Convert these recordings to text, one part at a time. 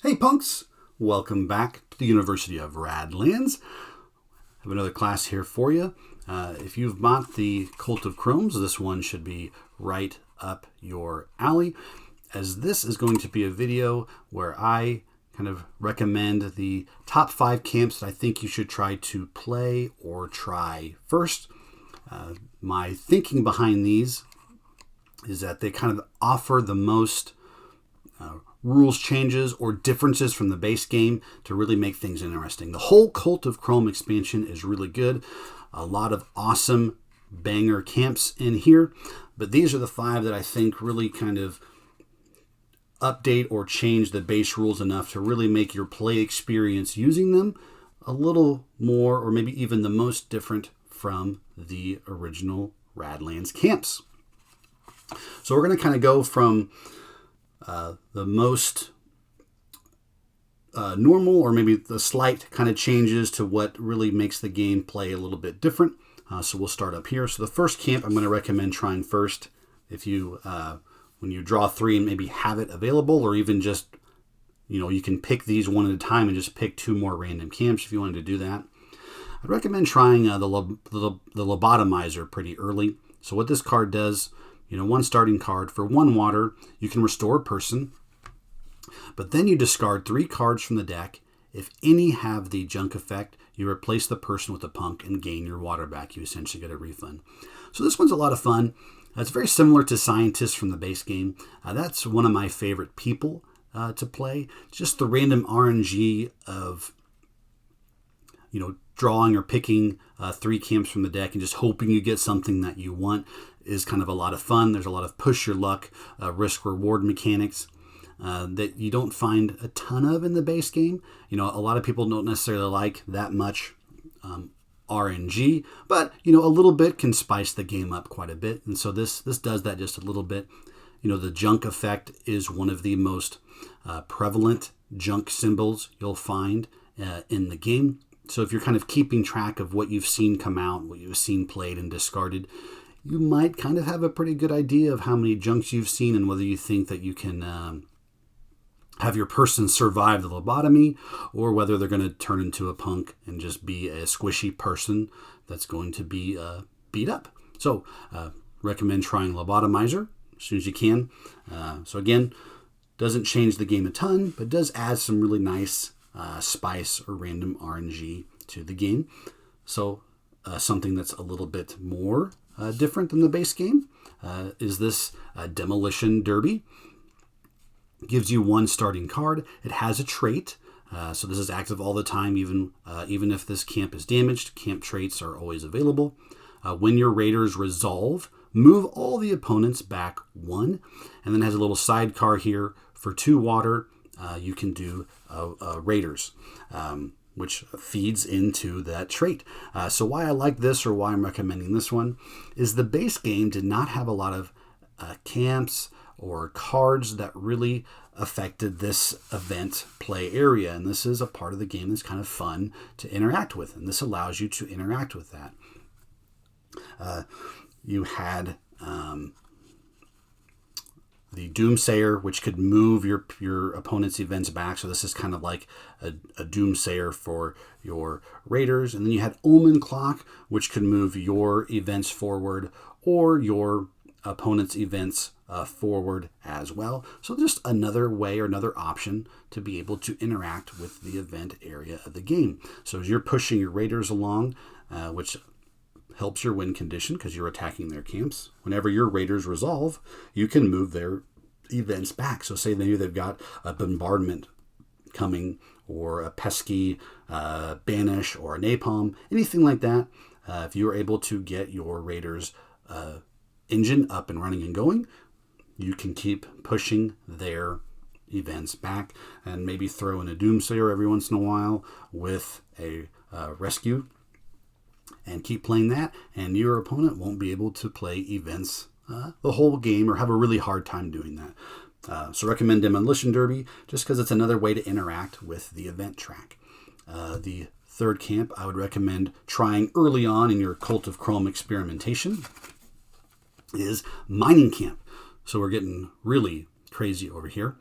Hey punks, welcome back to the University of Radlands. I have another class here for you. If you've bought the Cult of Chromes, this one should be right up your alley, as this is going to be a video where I kind of recommend the top 5 camps that I think you should try to play or try first. My thinking behind these is that they kind of offer the most rules changes or differences from the base game to really make things interesting. The whole Cult of Chrome expansion is really good. A lot of awesome banger camps in here, but these are the 5 that I think really kind of update or change the base rules enough to really make your play experience using them a little more, or maybe even the most different from the original Radlands camps. So we're going to kind of go from the most normal, or maybe the slight kind of changes to what really makes the game play a little bit different. So we'll start up here. So the first camp I'm going to recommend trying first, if you when you draw 3 and maybe have it available, or even just, you can pick these one at a time and just pick 2 more random camps if you wanted to do that. I'd recommend trying the lobotomizer pretty early. So what this card does, 1 starting card. For 1 water, you can restore a person, but then you discard 3 cards from the deck. If any have the junk effect, you replace the person with a punk and gain your water back. You essentially get a refund. So this one's a lot of fun. It's very similar to Scientists from the base game. That's one of my favorite people to play. Just the random RNG of, drawing or picking 3 camps from the deck and just hoping you get something that you want is kind of a lot of fun. There's a lot of push your luck, risk-reward mechanics that you don't find a ton of in the base game. A lot of people don't necessarily like that much RNG, but, a little bit can spice the game up quite a bit. And so this does that just a little bit. The junk effect is one of the most prevalent junk symbols you'll find in the game. So if you're kind of keeping track of what you've seen come out, what you've seen played and discarded, you might kind of have a pretty good idea of how many junks you've seen and whether you think that you can have your person survive the lobotomy, or whether they're going to turn into a punk and just be a squishy person that's going to be beat up. So recommend trying lobotomizer as soon as you can. So again, doesn't change the game a ton, but does add some really nice spice or random RNG to the game. So something that's a little bit more different than the base game is this Demolition Derby. Gives you 1 starting card. It has a trait, so this is active all the time, even if this camp is damaged. Camp traits are always available. When your raiders resolve, move all the opponents back 1, and then has a little sidecar here. For 2 water, you can do raiders, which feeds into that trait. So why I like this, or why I'm recommending this one, is the base game did not have a lot of camps or cards that really affected this event play area. And this is a part of the game that's kind of fun to interact with. And this allows you to interact with that. You had the Doomsayer, which could move your opponent's events back. So this is kind of like a Doomsayer for your raiders. And then you had Omen Clock, which could move your events forward or your opponent's events forward as well. So just another way or another option to be able to interact with the event area of the game. So as you're pushing your raiders along, which helps your win condition because you're attacking their camps, whenever your raiders resolve, you can move their events back. So say they've got a bombardment coming, or a pesky banish, or a napalm, anything like that. If you're able to get your raiders engine up and running and going, you can keep pushing their events back, and maybe throw in a Doomsayer every once in a while with a rescue, and keep playing that, and your opponent won't be able to play events the whole game, or have a really hard time doing that. So recommend Demolition Derby just because it's another way to interact with the event track. The third camp I would recommend trying early on in your Cult of Chrome experimentation is Mining Camp. So we're getting really crazy over here.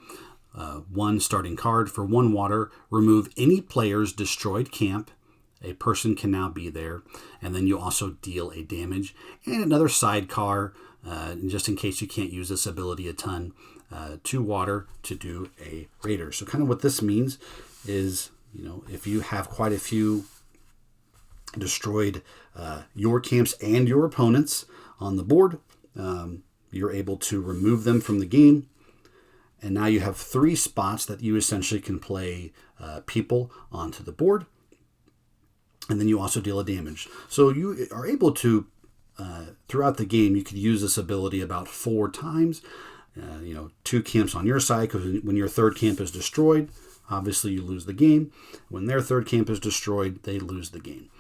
One starting card. For 1 water, remove any player's destroyed camp. A person can now be there. And then you also deal a damage. And another sidecar, just in case you can't use this ability a ton. 2 water to do a raider. So kind of what this means is, if you have quite a few destroyed your camps and your opponents on the board, you're able to remove them from the game. And now you have 3 spots that you essentially can play people onto the board. And then you also deal a damage. So you are able to, throughout the game, you could use this ability about 4 times. 2 camps on your side, because when your 3rd camp is destroyed, obviously you lose the game. When their 3rd camp is destroyed, they lose the game.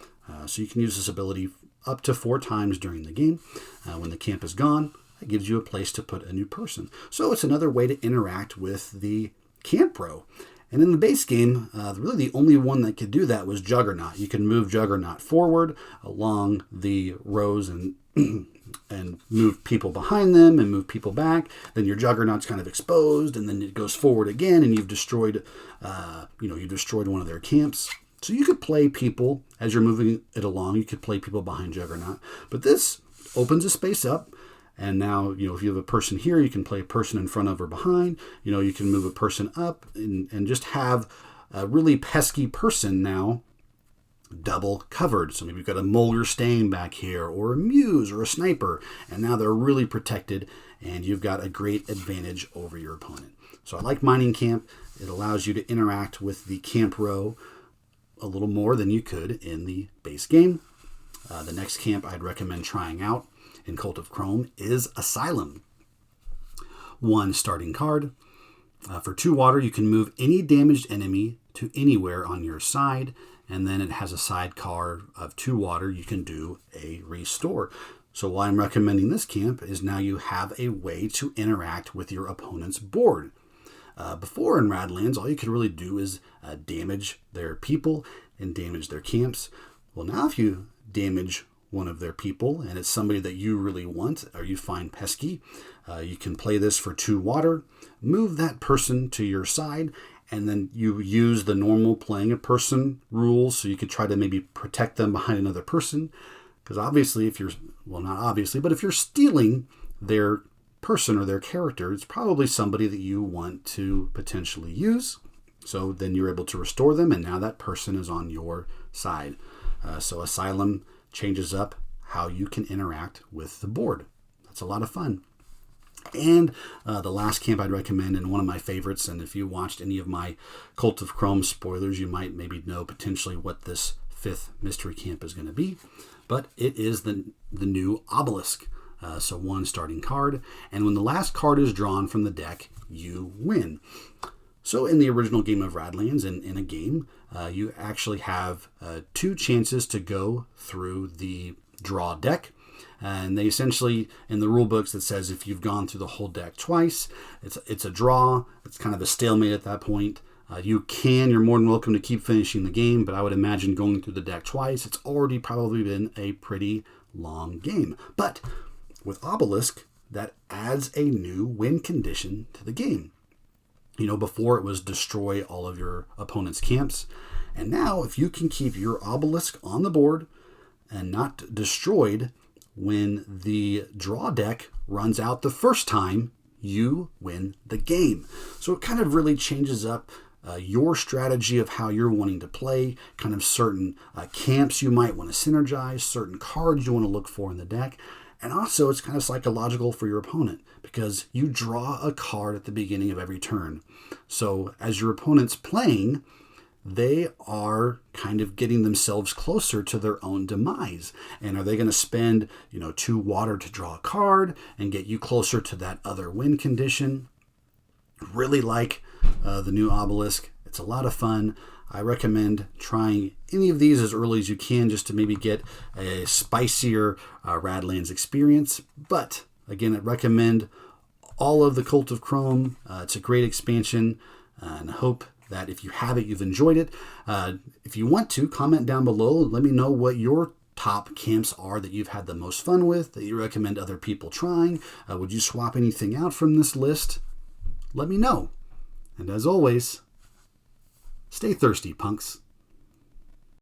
So you can use this ability up to 4 times during the game. When the camp is gone, it gives you a place to put a new person. So it's another way to interact with the camp row. And in the base game, really the only one that could do that was Juggernaut. You can move Juggernaut forward along the rows and move people behind them and move people back. Then your Juggernaut's kind of exposed, and then it goes forward again, and you've destroyed, you destroyed one of their camps. So you could play people as you're moving it along. You could play people behind Juggernaut, but this opens a space up. And now, if you have a person here, you can play a person in front of or behind. You can move a person up and just have a really pesky person now double covered. So maybe you've got a Molar Stain back here, or a Muse, or a Sniper. And now they're really protected, and you've got a great advantage over your opponent. So I like Mining Camp. It allows you to interact with the camp row a little more than you could in the base game. The next camp I'd recommend trying out in Cult of Chrome is Asylum. 1 starting card. For 2 water, you can move any damaged enemy to anywhere on your side, and then it has a sidecar of 2 water. You can do a restore. So why I'm recommending this camp is now you have a way to interact with your opponent's board. Before in Radlands, all you could really do is damage their people and damage their camps. Well, now if you damage one of their people, and it's somebody that you really want or you find pesky, you can play this for 2 water, move that person to your side, and then you use the normal playing a person rules, so you could try to maybe protect them behind another person. Because obviously, if you're stealing their person or their character, it's probably somebody that you want to potentially use. So then you're able to restore them, and now that person is on your side. So Asylum changes up how you can interact with the board. That's a lot of fun. And the last camp I'd recommend, and one of my favorites, and if you watched any of my Cult of Chrome spoilers, you might maybe know potentially what this 5th mystery camp is going to be. But it is the new Obelisk. So 1 starting card. And when the last card is drawn from the deck, you win. So in the original game of Radlands, in a game, you actually have 2 chances to go through the draw deck. And they essentially, in the rule books, it says if you've gone through the whole deck twice, it's a draw. It's kind of a stalemate at that point. You're more than welcome to keep finishing the game, but I would imagine going through the deck twice, it's already probably been a pretty long game. But with Obelisk, that adds a new win condition to the game. Before it was destroy all of your opponent's camps. And now, if you can keep your Obelisk on the board and not destroyed, when the draw deck runs out the first time, you win the game. So it kind of really changes up your strategy of how you're wanting to play, kind of certain camps you might want to synergize, certain cards you want to look for in the deck. And also, it's kind of psychological for your opponent because you draw a card at the beginning of every turn. So as your opponent's playing, they are kind of getting themselves closer to their own demise. And are they going to spend, 2 water to draw a card and get you closer to that other win condition? Really like the new Obelisk. It's a lot of fun. I recommend trying any of these as early as you can just to maybe get a spicier Radlands experience. But again, I recommend all of the Cult of Chrome. It's a great expansion, and I hope that if you have it, you've enjoyed it. If you want to, comment down below. Let me know what your top camps are that you've had the most fun with, that you recommend other people trying. Would you swap anything out from this list? Let me know. And as always, stay thirsty, punks.